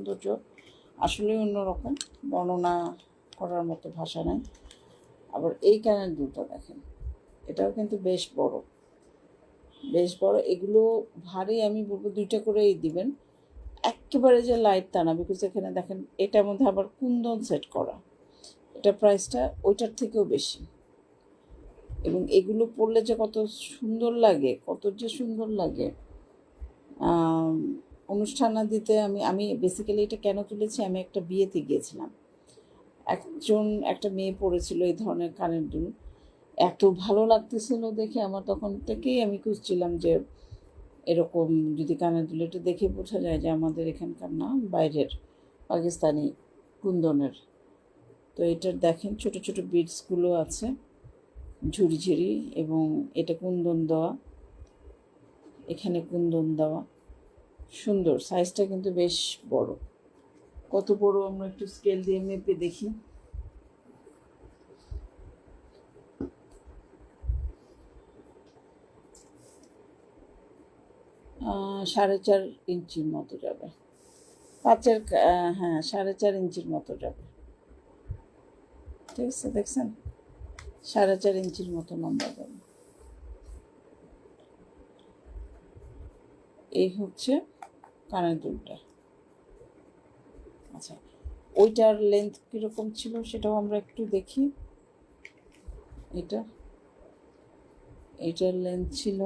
সৌন্দর্য আসলে অন্যরকম, বর্ণনা করার মতো ভাষা নাই। আবার এই কানের দুলটা দেখেন, এটাও কিন্তু বেশ বড়, বেশ বড়। এগুলো ভারী, আমি বলবো 2টা করেই দিবেন, একেবারে যে লাইট তা না। বিকজ এখানে দেখেন এটার মধ্যে আবার কুন্দন সেট করা, এটা প্রাইসটা ওইটার থেকেও বেশি। এবং এগুলো পরলে যে কত সুন্দর লাগে, কত যে সুন্দর লাগে অনুষ্ঠানাদিতে। আমি বেসিক্যালি এটা কেন তুলেছি, আমি একটা বিয়েতে গিয়েছিলাম, একটা মেয়ে পরেছিল এই ধরনের কানের দুল, এত ভালো লাগতেছিল দেখে। আমার তখন থেকেই আমি খুঁজছিলাম যে এরকম যদি কানের দুল, এটা দেখে বোঝা যায় যে আমাদের এখানকার না, বাইরের পাকিস্তানি কুন্দনের। তো এটার দেখেন ছোট ছোট বিটসগুলো আছে, ঝুড়ি ঝুড়ি, এবং এটা কুন্দন দেওয়া, এখানে কুন্দন দেওয়া, সুন্দর। সাইজটা কিন্তু বেশ বড়। কত বড় আমরা একটু স্কেল দিয়ে মেপে দেখি। সাড়ে 4 ইঞ্চির মতো যাবে, 5-এর, হ্যাঁ 4.5 ইঞ্চির মতো যাবে। ঠিক আছে, দেখছেন 4.5 ইঞ্চির মতো লম্বা যাবে। এই হচ্ছে কানের দুলটা। আচ্ছা, ওইটার লেন্থ কীরকম ছিল সেটাও আমরা একটু দেখি। এটার লেন্থ ছিল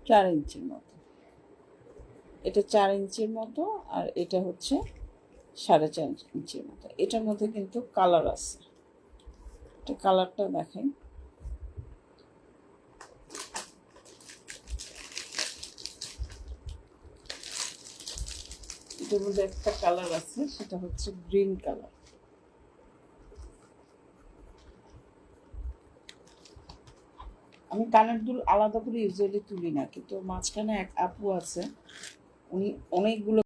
4 ইঞ্চির মতো, এটা 4 ইঞ্চির মতো, আর এটা হচ্ছে 4.5 ইঞ্চির মতো। এটার মধ্যে কিন্তু কালার আছে, এটা কালারটা দেখেন। এটার মধ্যে একটা কালার আছে, সেটা হচ্ছে গ্রিন কালার। আমি কানের দুল আলাদা করে ইউজুয়ালি তুলি না, কিন্তু মাঝখানে এক আপু আছে, উনি অনেকগুলো